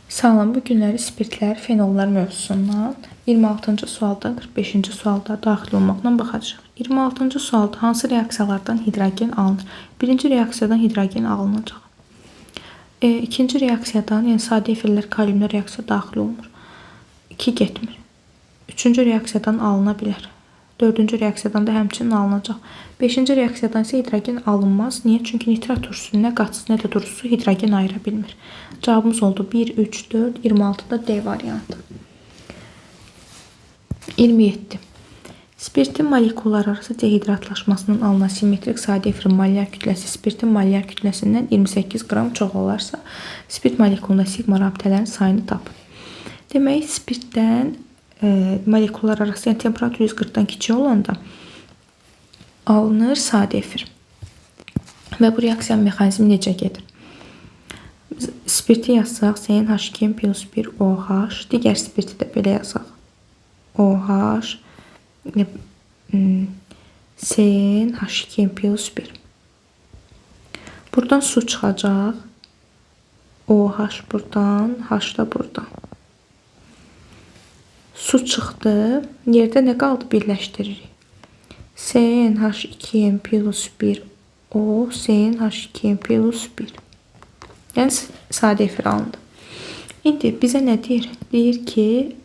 Sağlam, bu günləri spirtlər, fenollar mövzusundan 26-cı sualda, 45-ci sualda daxil olmaqla baxacaq. 26-cı sualda hansı reaksiyalardan hidrogen alınır? Birinci reaksiyadan hidrogen alınacaq. İkinci reaksiyadan, yəni sadə efirlər kaliumla reaksiya daxil olmur. 2 getmir. Üçüncü reaksiyadan alına bilər. Dördüncü reaksiyadan da həmçinin alınacaq. Beşinci reaksiyadan isə hidrogen alınmaz. Niyə? Çünki nitrat turşusu nə qatısı, nə də durusu hidrogen ayıra bilmir. Cavabımız oldu 1, 3, 4, 26-da D variantı. 27. Spirtin molekullar arası dehidratlaşmasının alınan simmetrik sadə efirin molyar kütləsi spirtin molyar kütləsindən 28 qram çox olarsa, spirt molekulunda sigma rabitələrin sayını tapın. Demək, spirtdən molekullar arası, yəni temperatur 140-dan kiçik olanda alınır sadə efir. Və bu reaksiyanın mexanizmi necə gedir? Spirti yazsaq, CnH2+1OH, digər spirti də belə yazaq. OH, CnH2+1. Buradan su çıxacaq. OH buradan, H da buradan. Su çıxdı. Yerdə nə qaldı? Birləşdiririk. CnH2+1O, CnH2+1. Yəni sadə efir alındı. İndi bizə nə deyir? Deyir ki,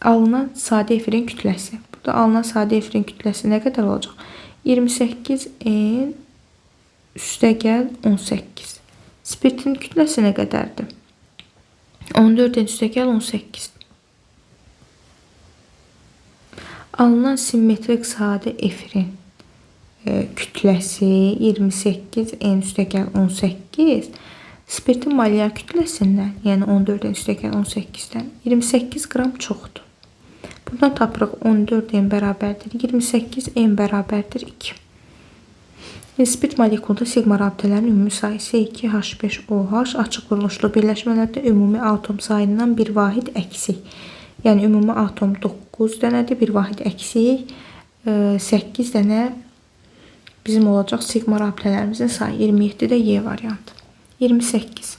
alınan sadə efirin kütləsi. Burada alınan sadə efirin kütləsi nə qədər olacaq? 28N üstəgəl 18. Spirtin kütləsi nə qədərdir? 14N üstəgəl 18. Alınan simmetrik sadə efirin kütləsi 28N üstəgəl 18. Spirtin molyar kütləsindən, yəni 14N üstəgəl 18-dən 28 qram çoxdur. Buradan tapırıq 14N bərabərdir 28N bərabərdir 2. Spirt molekulunda sigma rabitələrin ümumi sayısı 2H5OH açıq quruluşlu birləşmələrdə ümumi atom sayından bir vahid əksik. Yəni ümumi atom 9 dənədir, bir vahid əksik 8 dənə bizim olacaq sigma rabitələrimizin sayı. 27-də Y variantı. 28.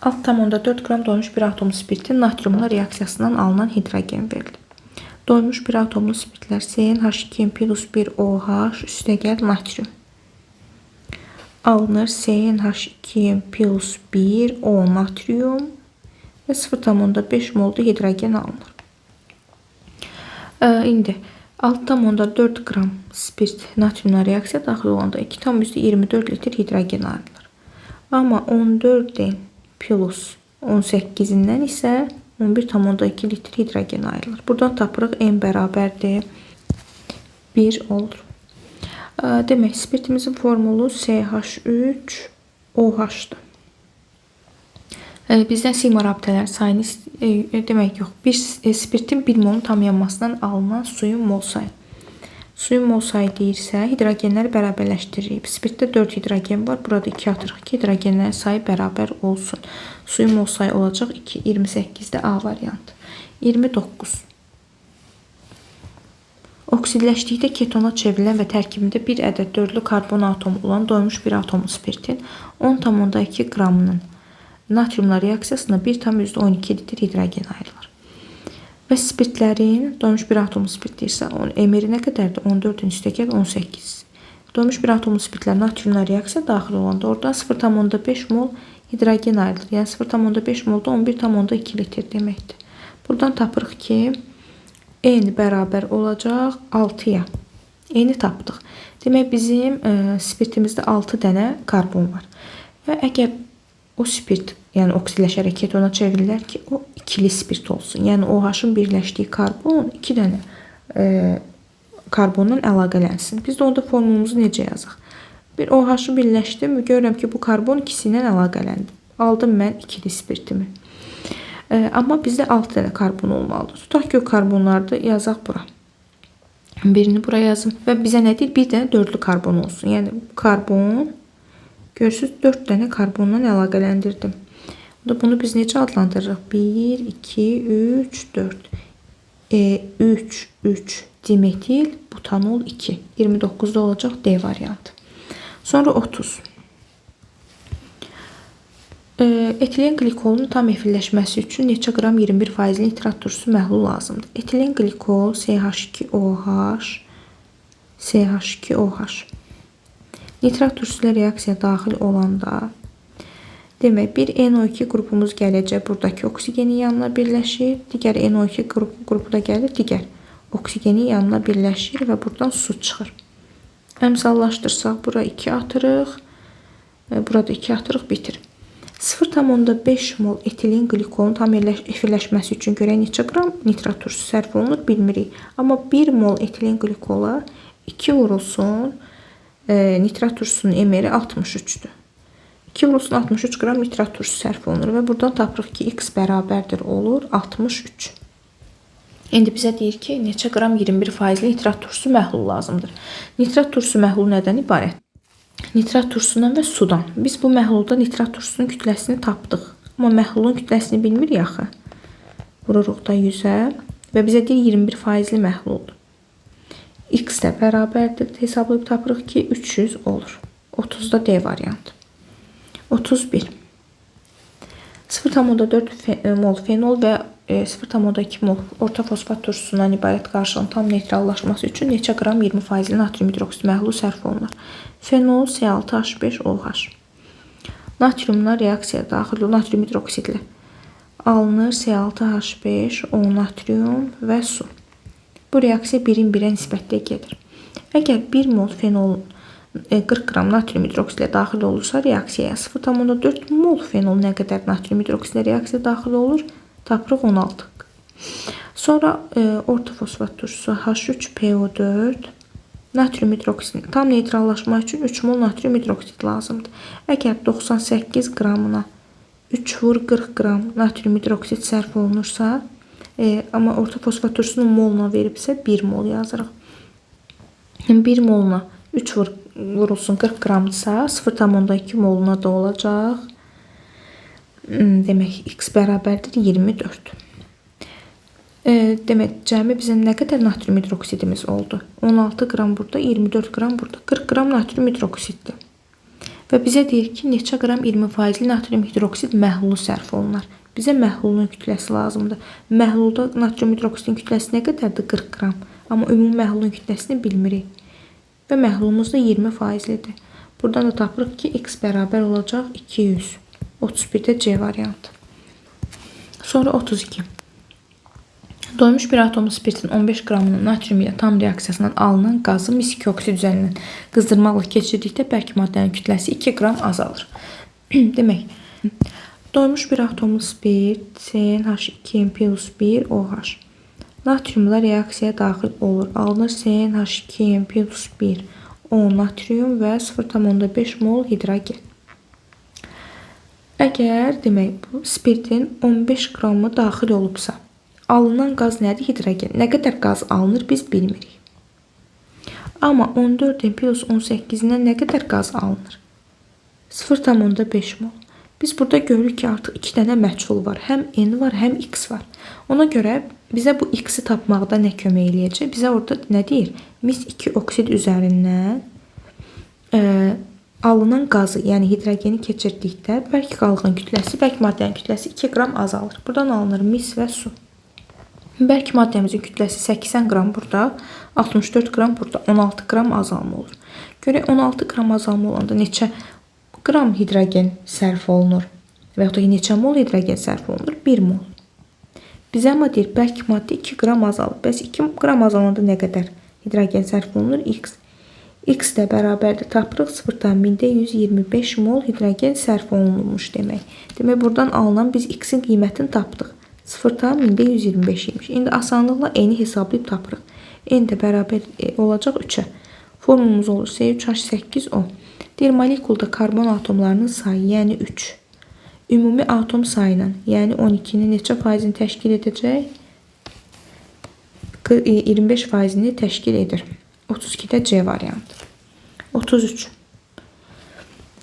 Alt tamamda 4 qram doymuş bir atomlu spirtin natriumla reaksiyasından alınan hidrogen verilir. Doymuş bir atomlu spirtlər CnH2+1OH üstəgəl natrium. Alınır CnH2+1O natrium və 0,5 molda hidrogen alınır. İndi 6,4 qram spirt natriumla reaksiya daxil olanda 2,24 litr hidrogen ayrılır. Amma 14N plus 18-dən isə 11,2 litr hidrogen ayrılır. Buradan tapırıq N bərabərdir 1 olur. Demək, spirtimizin formulu CH3OH-dır. Bizdən sigma rabitələrin sayını demək yox. Spirtin 1 molun tam yanmasından alınan suyun mol sayı. Suyun mol sayı deyirsə, hidrogenləri bərabərləşdiririk. Spirtdə 4 hidrogen var. Burada 2 atırıq ki, hidrogenlərin sayı bərabər olsun. Suyun mol sayı olacaq 2. 28-də A variantı. 29. Oksidləşdikdə ketona çevrilən və tərkibində bir ədəd dördlü karbon atomu olan doymuş bir atomlu spirtin 10,2 qramının natriumla reaksiyasında 1,12 litr hidrogen ayrılır. Və spirtlərin doymuş bir atomlu spirt deyirsə, emeri nə qədərdir? 14-ün üstəgəl 18. Doymuş bir atomlu spirtlər natriumla reaksiya daxil olanda oradan 0,5 mol hidrogen ayrılır. Yəni 0,5 molda 11,2 litr deməkdir. Buradan tapırıq ki, N bərabər olacaq 6-ya. N-i tapdıq. Demək, bizim spirtimizdə 6 dənə karbon var. Və əgər o spirt, yəni oksidləşərək ketona çevrilir ki, o ikili spirt olsun. Yəni OH-ın birləşdiyi karbon 2 dənə karbondan əlaqələnsin. Biz də onda formulumuzu necə yazaq? Bir OH-ı birləşdim, görürəm ki, bu karbon ikisi ilə əlaqələndi. Aldım mən ikili spirtimi. Amma bizdə 6 dənə karbon olmalıdır. Tutaq ki, o karbonları da yazaq bura. Birini buraya yazım və bizə nə deyir? Bir dənə dördlü karbon olsun. Yəni karbon, görürsünüz, 4 dənə karbondan əlaqələndirdim. Bunu biz necə adlandırırıq? 1, 2, 3, 4. 3 dimetil butanol 2. 29'da olacaq D variantı. Sonra 30. Etilen glikolun tam efirləşməsi üçün neçə qram 21% nitrat turşusu məhlul lazımdır? Etilen glikol CH2OH CH2OH nitrat turşusu ilə reaksiyaya daxil olanda demək, bir NO2 qrupumuz gələcək, buradakı oksigenin yanına birləşir. Digər NO2 qrupu da gəlir, digər oksigenin yanına birləşir və buradan su çıxır. Əmsallaşdırsaq, bura 2 atırıq, burada 2 atırıq, bitir. 0,5 mol etilen glikolun tam efirləşməsi üçün görək neçə qram nitrat turşusu sərf olunur, bilmirik. Amma 1 mol etilen glikola 2 vurulsun, nitrat turşusunun emeri 63'dür. 2 vurulsun 63 qram nitrat turşusu sərf olunur və buradan tapırıq ki, x bərabərdir olur 63. İndi bizə deyir ki, neçə qram 21% nitrat turşusu məhlul lazımdır. Nitrat turşusu məhlulu nədən ibarət? Nitrat turşusundan və sudan. Biz bu məhlulda nitrat turşusunun kütləsini tapdıq. Amma məhlulun kütləsini bilmirik axı. Vururuq da 100-ə və bizə deyir 21% məhluldur. X də bərabərdir. Hesablayıb tapırıq ki, 300 olur. 30-da D variantı. 31. 0,4 mol fenol və 0,2 mol orta fosfat turşusundan ibarət qarşılığın tam neytrallaşması üçün neçə qram 20% natrium hidroksid məhlulu sərf olunur? Fenol C6H5OH. Natriumlar reaksiyaya daxil olur natrium hidroksidlə. Alınır C6H5O natrium və su. Bu reaksiya birin birə nisbətdə gedir. Əgər 1 mol fenolun 40 qram natrium hidroksidlə daxil olursa reaksiyaya 0,4 mol fenol nə qədər natrium hidroksidlə reaksiyaya daxil olur? Tapırıq 16. Sonra orta fosfat turşusu H3PO4 natrium hidroksidini tam neytrallaşmaq üçün 3 mol natrium hidroksid lazımdır. Əgər 98 qramına 3 vur 40 qram natrium hidroksid sərf olunursa, amma orta fosfat turşusunun moluna veribsə 1 mol yazırıq. 1 moluna 3 vurulsun 40 qramdırsa 0,2 moluna da olacaq. Demək, x bərabərdir 24. Demək, cəmi bizim nə qədər natrium hidroksidimiz oldu? 16 qram burada, 24 qram burada, 40 qram natrium hidroksiddir. Və bizə deyir ki, neçə qram 20% natrium hidroksid məhlulu sərf olunar. Bizə məhlulun kütləsi lazımdır. Məhlulda natrium hidroksidin kütləsi nə qədərdir? 40 qram. Amma ümumi məhlulun kütləsini bilmirik. Və məhlulumuz da 20%-lidir. Buradan da tapırıq ki, x bərabər olacaq 200. 31-də C variantı. Sonra 32. Doymuş bir atomlu spirtin 15 qramının natrium ilə tam reaksiyasından alınan qazı mis-2 oksid üzərindən qızdırmaqla keçirdikdə bərk maddənin kütləsi 2 qram azalır. Demək, doymuş bir atomlu spirt CnH2n+1OH natriumla reaksiyaya daxil olur. Alınır CnH2n+1 O natrium və 0,5 mol hidrogen. Əgər demək, bu spirtin 15 qramı daxil olubsa, alınan qaz nədir? Hidrogen. Nə qədər qaz alınır biz bilmirik. Amma 14-ün plus 18-dən nə qədər qaz alınır? 0,5 mol. Biz burada görürük ki, artıq 2 dənə məchul var. Həm N var, həm X var. Ona görə bizə bu X-i tapmaqda nə kömək eləyəcək? Bizə orada nə deyir? Mis-2 oksid üzərindən alınan qazı, yəni hidrogeni keçirdikdə bərk qalığın kütləsi, bərk maddənin kütləsi 2 qram azalır. Buradan alınır mis və su. Bərk maddəmizin kütləsi 80 qram burada, 64 qram burada, 16 qram azalma olur. Görək 16 qram azalma olanda neçə qram hidrogen sərf olunur və yaxud da neçə mol hidrogen sərf olunur? 1 mol. Bizə amma deyir, bərk maddə 2 qram azalır. Bəs 2 qram azalanda nə qədər hidrogen sərf olunur? X. X də bərabərdir, tapırıq 0,125 mol hidrogen sərf olunmuş demək. Demək, buradan alınan biz X-in qiymətini tapdıq. 0,125 imiş. İndi asanlıqla N-i hesablayıb tapırıq. N də bərabər olacaq 3-ə. Formulumuz olur C3H8O. Deyir, molekulda karbon atomlarının sayı, yəni 3. Ümumi atom sayının, yəni 12-nin neçə faizini təşkil edəcək? 25%-ni təşkil edir. 32-də C variantı. 33.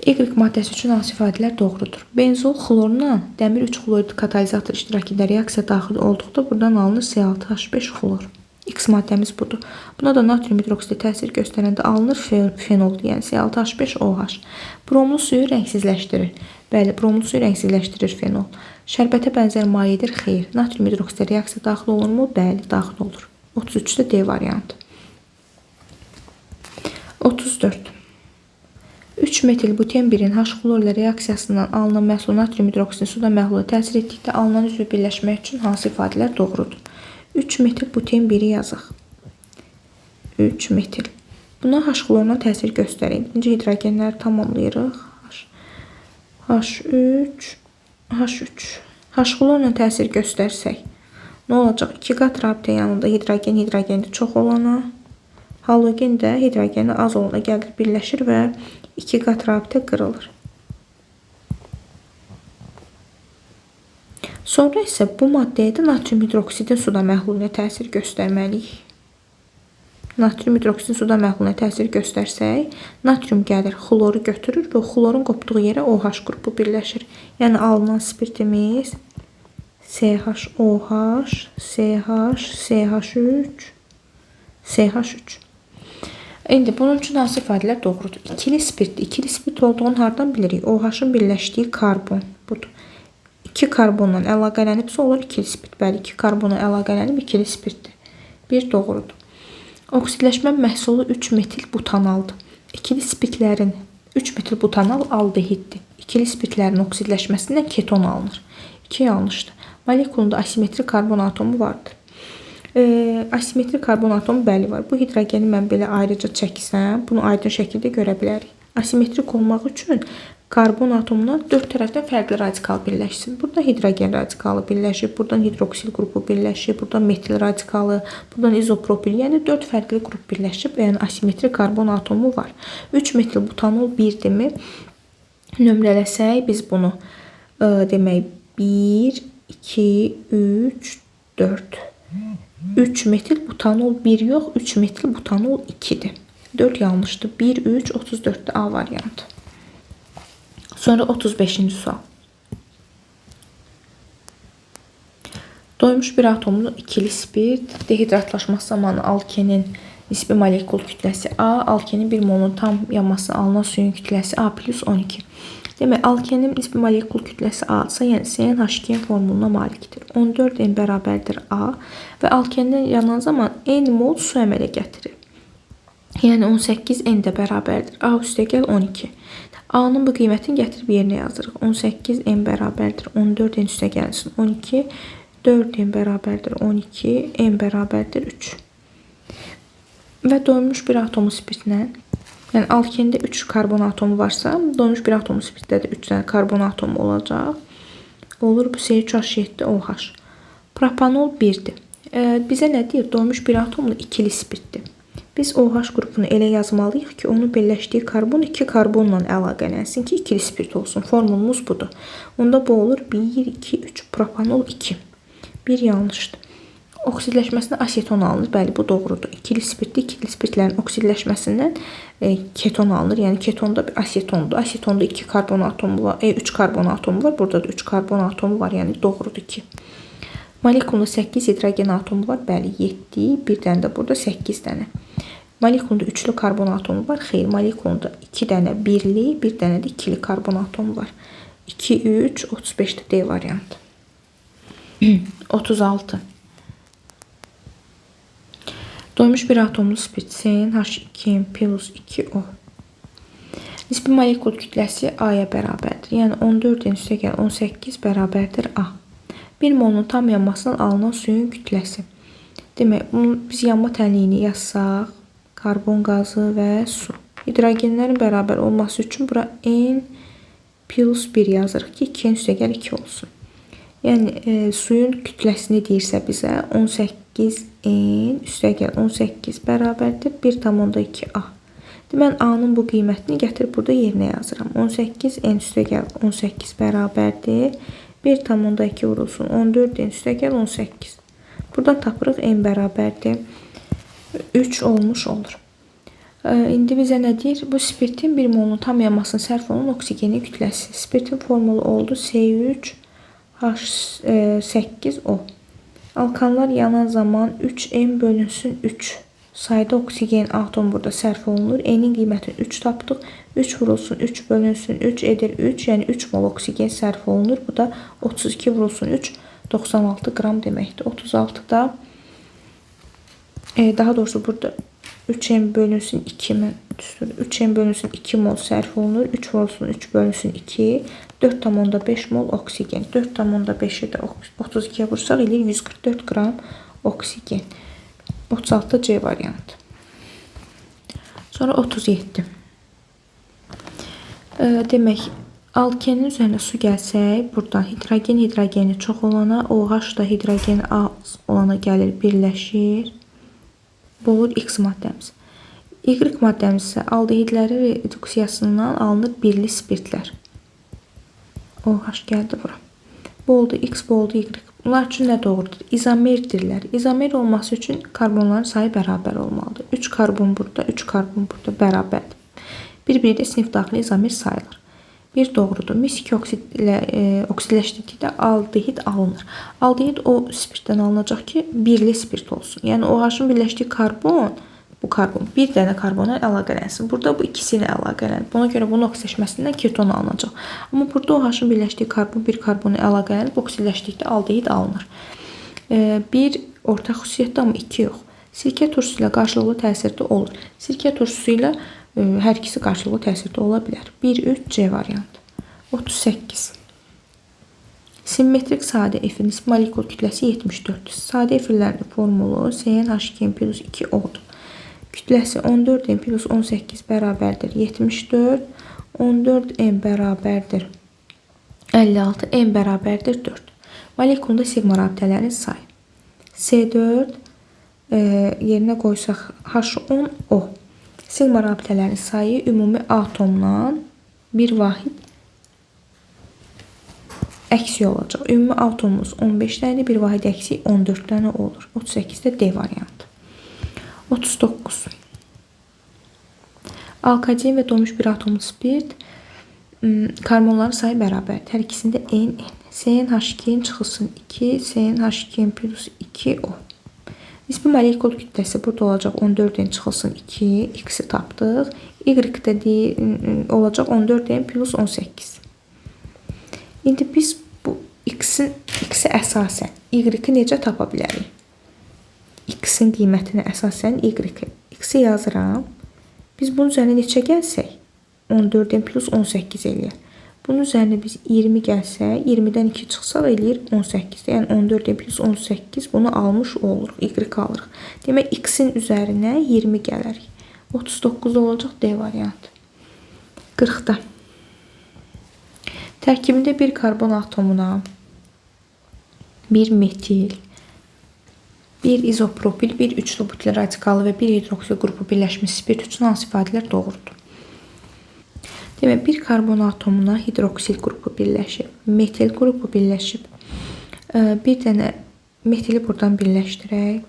Y maddəsi üçün hansı ifadələr doğrudur? Benzol xlorla dəmir 3 xlorid katalizator iştirakında reaksiya daxil olduqda buradan alınır C6H5 xlor. X maddəmiz budur. Buna da natrium hidroksidi təsir göstərəndə alınır fenol, yəni C6H5OH. Bromlu suyu rəngsizləşdirir. Bəli, bromlu suyu rəngsizləşdirir fenol. Şərbətə bənzər mayedir, xeyr. Natrium hidroksidi reaksiya daxil olurmu? Bəli, daxil olur. 33-də D variantı. 34. 3 metil buten 1-in H-xlor ilə reaksiyasından alınan məhsul natrium hidroksidi suda məhlula təsir etdikdə alınan üzvü birləşmək üçün hansı ifadələr doğrudur? 3 metil buten 1-i yazıq. 3 metil. Buna H-xloruna təsir göstərək. İkinci hidrogenləri tamamlayırıq. H3, H3. H-xlorla təsir göstərsək, nə olacaq? 2 qat rabitə yanında hidrogeni çox olana, halogen də hidrogeni az olana gəlir, birləşir və 2 qat rabitə qırılır. Sonra isə bu maddəyə də natrium hidroksidin suda məhluluna təsir göstərməliyik. Natrium hidroksidin suda məhluluna təsir göstərsək, natrium gəlir, xloru götürür və xlorun qopduğu yerə OH qrupu birləşir. Yəni alınan spirtimiz CHOH, CH, CH3, CH3. İndi bunun üçün hansı ifadələr doğrudur? İkili spirt olduğunu hardan bilirik? OH-ın birləşdiyi karbon budur. 2 karbonla əlaqələnibsə olur ikili spirt. Bəli, 2 karbona əlaqələnib ikili spirtdir. Bir doğrudur. Oksidləşmə məhsulu 3 metil butanaldır. İkili spirtlərin 3 metil butanal aldehiddir. İkili spirtlərin oksidləşməsindən keton alınır. 2 yanlışdır. Molekulunda asimetrik karbon atomu vardır. Asimetrik karbon atomu bəli var. Bu hidrogeni mən belə ayrıca çəksəm, bunu aydın şəkildə görə bilərik. Asimetrik olmaq üçün karbon atomuna 4 tərəfdən fərqli radikal birləşsin. Burada hidrogen radikalı birləşir, buradan hidroksil qrupu birləşir, buradan metil radikalı, buradan izopropil, yəni 4 fərqli qrup birləşib, yəni asimetrik karbon atomu var. 3 metil butanol 1-dirmi? Nömrələsək biz bunu demək 1, 2, 3, 4. 3 metil butanol 1 yox, 3 metil butanol 2-dir. 4 yanlışdır. 1, 3, 34'də A variantı. Sonra 35-ci sual. Doymuş bir atomun ikili spirt dehidratlaşması zamanı alkenin nisbi molekul kütləsi A, alkenin bir molun tam yanmasına alınan suyun kütləsi A plus 12. Demək, alkenin nisbi molekul kütləsi A-dırsa, yəni CnH2 formuluna malikdir. 14 N bərabərdir A və alkendən yanan zaman N mol su əmələ gətirir. Yəni 18 N də bərabərdir. A üstəgəl 12. A-nın bu qiymətini gətirib yerinə yazırıq. 18 N bərabərdir 14 N üstəgəlsin 12. 4 N bərabərdir 12. N bərabərdir 3. Və doymuş bir atomu spirtlə, yəni alkende 3 karbon atomu varsa, doymuş bir atomu spirtdə də 3 dənə karbon atomu olacaq. Olur bu C3H7OH. Propanol 1-dir. Bizə nə deyir? Doymuş bir atomla ikili spirtdir. Biz OH qrupunu elə yazmalıyıq ki, onun birləşdiyi karbon 2 karbonla əlaqələnsin ki, ikili spirt olsun. Formulumuz budur. Onda bu olur 1, 2, 3. Propanol 2. Bir yanlışdır. Oksidləşməsində aseton alınır. Bəli, bu doğrudur. İkili spirtlərin oksidləşməsindən keton alınır. Yəni ketonda bir asetondur. Asetonda 2 karbon atomu var, 3 karbon atomu var. Burada da 3 karbon atomu var. Yəni doğrudur ki. Molekulunda 8 hidrogen atomu var. Bəli, 7. Bir dənə də burada 8 dənə. Molekulunda üçlü karbon atomu var. Xeyr, molekulunda 2 dənə birli, bir dənə də ikili karbon atomu var. 2, 3, 35'də D variantı. 36. Doymuş bir atomlu spirt CnH2 plus 2O. Nisbi molekul kütləsi A-ya bərabərdir. Yəni 14 N üstəgəl 18 bərabərdir A. 1 molun tam yanmasından alınan suyun kütləsi. Demək, biz yanma tənliyini yazsaq, karbon qazı və su. Hidrogenlərin bərabər olması üçün bura N plus 1 yazırıq ki, 2 N üstəgəl 2 olsun. Yəni suyun kütləsini deyirsə bizə 18 N üstəgəl 18 bərabərdir 1,2 A. Mən A-nın bu qiymətini gətirib burada yerinə yazıram. 18 N üstəgəl 18 bərabərdir 1,2 vurulsun 14 N üstəgəl 18. Buradan tapırıq N bərabərdir 3 olmuş olur. İndi bizə nə deyir? Bu spirtin 1 molun tam yanmasına sərf olunan oksigenin kütləsi. Spirtin formulu oldu C3H8O. Alkanlar yanan zaman 3M bölünsün 3 sayda oksigen atom burada sərf olunur. N'in qiymətini 3 tapdıq. 3 vurulsun 3 bölünsün 3 edir 3. Yəni 3 mol oksigen sərf olunur. Bu da 32 vurulsun 3 96 qram deməkdir. 36-da daha doğrusu burada 3M bölünsün 2 3M bölünsün 2 mol sərf olunur. 3 vurulsun 3 bölünsün 2. 4,5 mol oksigen. 4,5'i də 32'ye vursaq eləyir 144 qram oksigen. 36 C variantı. Sonra 37. Demək, alkenin üzərinə su gəlsək, buradan hidrogeni çox olana, OH da hidrogeni az olana gəlir, birləşir. Bu olur X maddəmiz. Y maddəmiz isə aldehidlərin reduksiyasından alınır birli spirtlər. OH gəldi bura. Bu oldu X, bu oldu Y. Bunlar üçün nə doğrudur? İzomerdirlər. İzomer olması üçün karbonların sayı bərabər olmalıdır. 3 karbon burada, 3 karbon burada bərabərdir. Bir-biri də sinif daxili izomer sayılır. Bir doğrudur. Mis-2 oksid ilə oksidləşdirdikdə aldehid alınır. Aldehid o spirtdən alınacaq ki, birli spirt olsun. Yəni OH-ın birləşdiyi karbon, bu karbon bir dənə karbona əlaqələnsin. Burada bu ikisi ilə əlaqələnir. Buna görə bunun oksidləşməsindən keton alınacaq. Amma burada OH-ın birləşdiyi karbon bir karbona əlaqələnib oksidləşdikdə aldehid alınır. Bir ortaq xüsusiyyətdir, amma 2 yox. Sirkə turşusu ilə qarşılıqlı təsirdə olur. Sirkə turşusu ilə hər ikisi qarşılıqlı təsirdə ola bilər. 1-3 C variantı. 38. Simmetrik sadə efir nisbi molekul kütləsi 74'dür. Sadə efirlərin formulu CnH2+2O-dur. Kütləsi 14M plus 18 bərabərdir 74. 14M bərabərdir 56. M bərabərdir 4. Molekulunda sigma rabitələrin sayı. C4 yerinə qoysaq H10O. Sigma rabitələrin sayı ümumi atomdan bir vahid əksi olacaq. Ümumi atomumuz 15 dənə, bir vahid əksi 14 dənə olur. 38-də D variantı. 39. Alkaden və donmuş bir atomlu spirt karbonların sayı bərabərdir. Hər ikisində N. CnH2 çıxılsın 2, CnH2+2O. Nisbi molekul kütləsi burada olacaq 14N çıxılsın 2, X-i tapdıq. Y-də olacaq 14N plus 18. İndi biz bu X-i əsasən Y-i necə tapa bilərik? X-in qiymətinə əsasən Y-i. X-i yazıram. Biz bunun üzərinə neçə gəlsək? 14N plus 18 eləyər. Bunun üzərinə biz 20 gəlsək, 20-dən 2 çıxsaq eləyir 18. Yəni 14N plus 18 bunu almış oluruq. Y alırıq. Demək, X-in üzərinə 20 gələrik. 39 olacaq D variantı. 40-da. Tərkibində bir karbon atomuna bir metil, bir izopropil, bir üçlü butil radikalı və bir hidroksil qrupu birləşmiş spirt üçün hansı ifadələr doğrudur? Demək, bir karbon atomuna hidroksil qrupu birləşib, metil qrupu birləşib. Bir dənə metili buradan birləşdirək,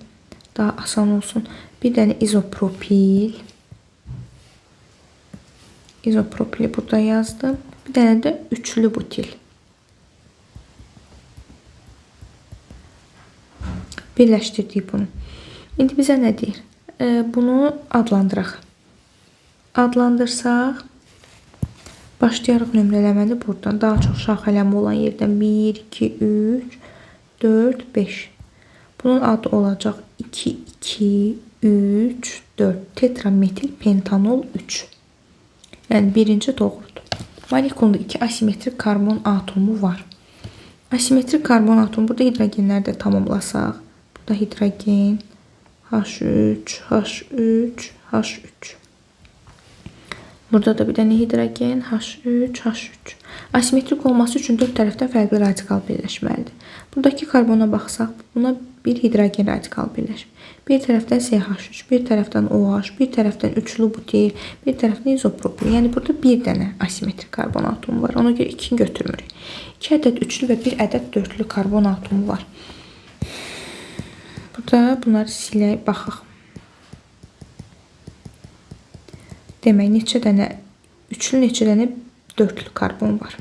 daha asan olsun. Bir dənə izopropil. İzopropili burada yazdım. Bir dənə də üçlü butil. Birləşdirdik bunu. İndi bizə nə deyir? Bunu adlandıraq. Adlandırsaq, başlayarıq nömrələməni buradan. Daha çox şaxələmə olan yerdən 1, 2, 3, 4, 5. Bunun adı olacaq 2, 2, 3, 4. Tetrametil pentanol 3. Yəni birinci doğrudur. Molekulunda 2 asimetrik karbon atomu var. Asimetrik karbon atomu burada hidrogenləri də tamamlasaq. Burada hidrogen H3, H3, H3. Burada da bir dənə hidrogen H3, H3. Asimetrik olması üçün 4 tərəfdən fərqli radikal birləşməlidir. Buradakı karbona baxsaq, buna bir hidrogen radikal birləşir. Bir tərəfdən CH3, bir tərəfdən OH, bir tərəfdən üçlü butil, bir tərəfdən izopropil. Yəni burada bir dənə asimetrik karbon atomu var. Ona görə 2-ni götürmürük. 2 ədəd üçlü və 1 ədəd dörtlü karbon atomu var. Burada bunları silək, baxaq. Demək, neçə dənə üçlü, neçə dənə dörtlü karbon var.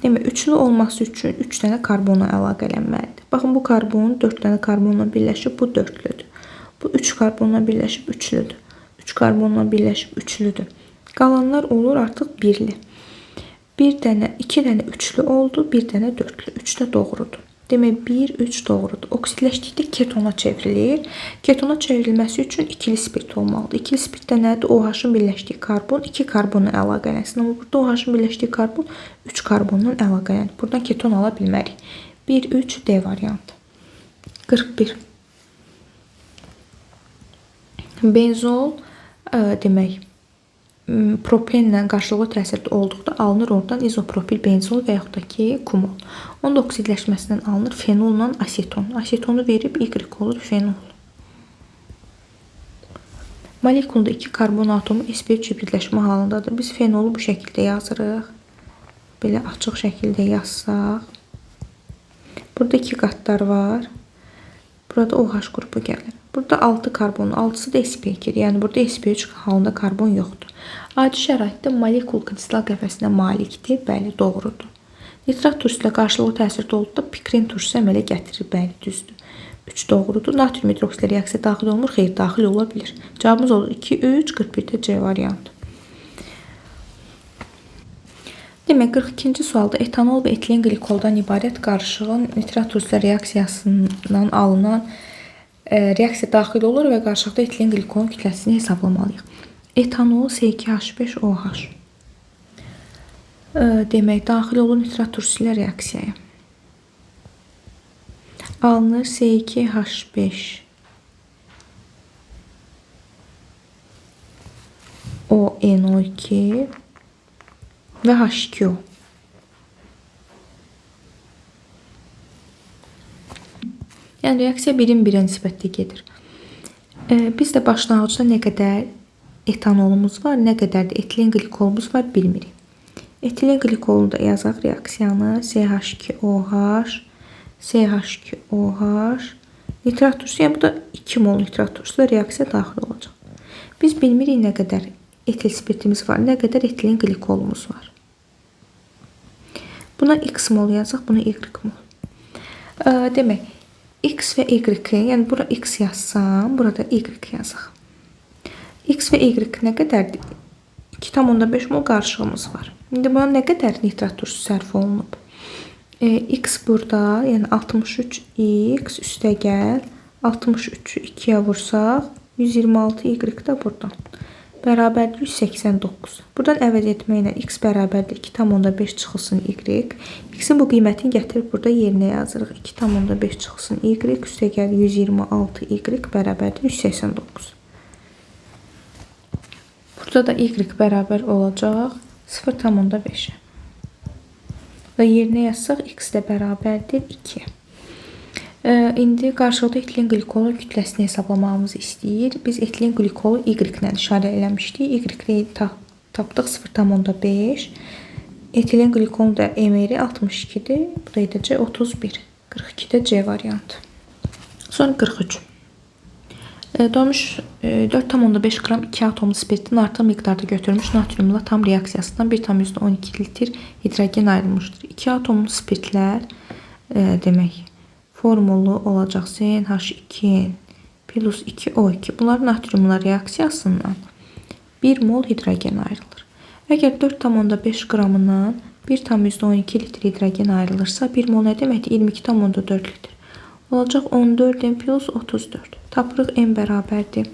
Demək, üçlü olması üçün 3 dənə karbonla əlaqələnməlidir. Baxın, bu karbon 4 dənə karbonla birləşib, bu dörtlüdür. Bu 3 karbonla birləşib üçlüdür. 3 karbonla birləşib üçlüdür. Qalanlar olur artıq birli. 2 dənə üçlü oldu, 1 dənə dörtlü. 3 də doğrudur. Demək, 1, 3 doğrudur. Oksidləşdikdə ketona çevrilir. Ketona çevrilməsi üçün ikili spirt olmalıdır. İkili spirtdə nədir? OH-ın birləşdiyi karbon 2 karbonla əlaqələnsin. Amma burada OH-ın birləşdiyi karbon 3 karbonla əlaqələnir. Buradan keton ala bilmərik. 1, 3, D variantı. 41. Benzol demək, propenlə qarşılıqlı təsirdə olduqda alınır oradan izopropil benzol və yaxud da ki kumol. Onun da oksidləşməsindən alınır fenolla aseton. Asetonu verib Y olur fenol. Molekulda 2 karbon atomu sp3 hibridləşmə halındadır. Biz fenolu bu şəkildə yazırıq. Belə açıq şəkildə yazsaq. Burada 2 qatlar var. Burada OH qrupu gəlir. Burada 6 karbon, 6-sı da sp2-dir. Yəni burada sp3 halında karbon yoxdur. Adi şəraitdə molekul kristal qəfəsinə malikdir. Bəli, doğrudur. Nitrat turşusu ilə qarşılıqlı təsirdə olduqda pikrin turşusu əmələ gətirir. Bəli, düzdür. 3 doğrudur. Natrium hidroksidə reaksiya daxil olmur. Xeyr, daxil ola bilir. Cavabımız olur 2, 3, 41-də C variantı. Demək, 42-ci sualda etanol və etilen glikoldan ibarət qarışığın nitrat turşusu reaksiyasından alınan reaksiya daxil olur və qarışıqda etilen glikolun kütləsini hesablamalıyıq. Etanol C2H5OH. Demək, daxil olur nitrat turşusu ilə reaksiyaya. Alınır C2H5 ONO2 və H2O. Yəni reaksiya birin birə nisbətdə gedir. Biz də başlanğıcda nə qədər etanolumuz var, nə qədər də etilen glikolumuz var bilmirik. Etilen glikolunu da yazaq reaksiyanı CH2OH, CH2OH, nitrat turşusu, yəni bu da 2 mol nitrat turşusu reaksiya daxil olacaq. Biz bilmirik nə qədər etil spirtimiz var, nə qədər etilen glikolumuz var. Buna X mol yazaq, buna Y mol. Demək, X və Y-i, yəni bura X yazsam, burada Y yazaq. X və Y nə qədərdir? 2,5 mol qarışığımız var. İndi buna nə qədər nitrat turşusu sərf olunub? X burada, yəni 63X üstə gəl, 63-ü 2-yə vursaq, 126Y də buradan. Bərabərdir 189. Buradan əvəz etməklə X bərabərdir 2,5 çıxılsın Y. X-in bu qiymətini gətirib burada yerinə yazırıq. 2,5 çıxılsın Y, üstə gəl 126Y bərabərdir 189. Burada da Y bərabər olacaq 0,5-ə. Və yerinə yazsaq X də bərabərdir 2. İndi qarşılıqda etilen glikolun kütləsini hesablamamızı istəyir. Biz etilen glikolu Y ilə işarə eləmişdik. Y-i tapdıq 0,5. Etilen glikolun da M-i 62-dir. Bu da edəcək 31. 42-də C variantı. Sonra 43. Doymuş 4,5 qram 2 atomlu spirtin artıq miqdarda götürülmüş natriumla tam reaksiyasından 1,12 litr hidrogen ayrılmışdır. 2 atomlu spirtlər demək formulu olacaq CnH2 plus 2O2. Bunların natriumla reaksiyasından 1 mol hidrogen ayrılır. Əgər 4,5 qramından 1,12 litr hidrogen ayrılırsa 1 mol nə deməkdir? 22,4 litr. Olacaq 14 M plus 34. Tapırıq M bərabərdir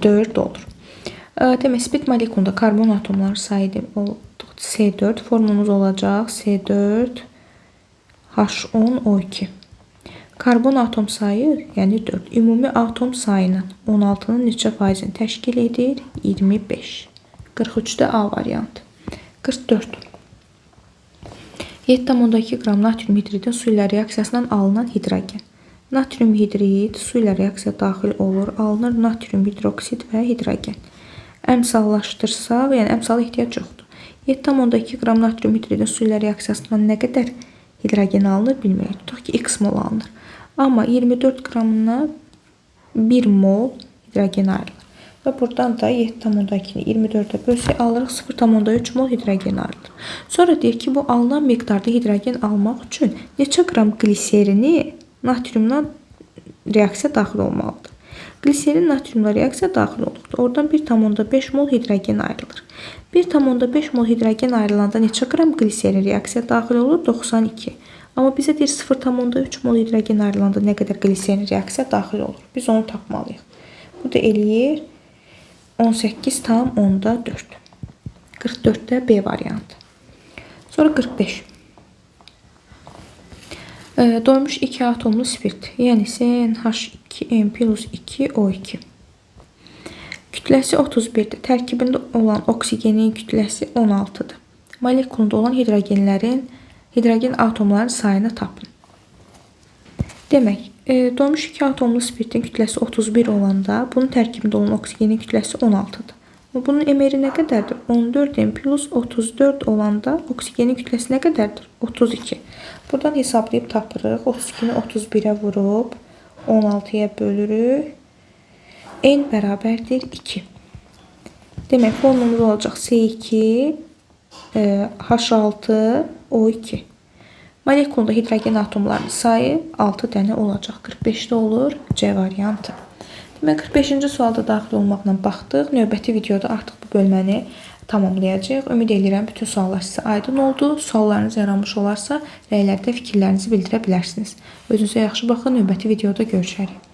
4 olur. Demək, spirt molekulunda karbon atomları sayı C4. Formulumuz olacaq C4 H10O2. Karbon atom sayı, yəni 4. Ümumi atom sayının 16-nın neçə faizini təşkil edir? 25. 43-də A variantı. 44. 7,2 qram natrium hidridin su ilə reaksiyasından alınan hidrogen. Natrium hidrid su ilə reaksiya daxil olur. Alınır natrium hidroksid və hidrogen. Əmsallaşdırsaq, yəni əmsala ehtiyac yoxdur. 7,2 qram natrium hidridin su ilə reaksiyasından nə qədər hidrogen alınır bilmirik. Tutaq ki, X mol alınır. Amma 24 qramına 1 mol hidrogen ayrılır. Və buradan da 7,2-ni 24-ə bölsək alırıq 0,3 mol hidrogen ayrılır. Sonra deyir ki, bu alınan miqdarda hidrogen almaq üçün neçə qram gliserini natriumla reaksiya daxil olmalıdır. Gliserin natriumla reaksiya daxil olduqda oradan 1,5 mol hidrogen ayrılır. 1,5 mol hidrogen ayrılanda neçə qram gliserin reaksiya daxil olur? 92. Amma bizə deyir 0,3 mol hidrogen ayrılanda nə qədər gliserin reaksiya daxil olur? Biz onu tapmalıyıq. Bu da eləyir 18,4. 44-də B variantı. Sonra 45. Doymuş 2 atomlu spirt, yəni CnH2n plus 2O2. Kütləsi 31-dir. Tərkibində olan oksigenin kütləsi 16-dır. Molekulunda olan hidrogen atomların sayını tapın. Demək, doymuş 2 atomlu spirtin kütləsi 31 olanda bunun tərkibində olan oksigenin kütləsi 16-dır. Bunun emeri nə qədərdir? 14n plus 34 olanda oksigenin kütləsi nə qədərdir? 32. Buradan hesablayıb tapırıq. 32-ni 31-ə vurub 16-ya bölürük. N bərabərdir 2. Demək, formulumuz olacaq C2 H6 O2. Molekulunda hidrogen atomlarının sayı 6 dənə olacaq. 45-də olur C variantı. Demək, 45-ci sualda daxil olmaqla baxdıq. Növbəti videoda artıq bu bölməni tamamlayacağıq. Ümid edirəm bütün suallar sizə aydın oldu. Suallarınız yaranmış olarsa rəylərdə fikirlərinizi bildirə bilərsiniz. Özünüzə yaxşı baxın. Növbəti videoda görüşərik.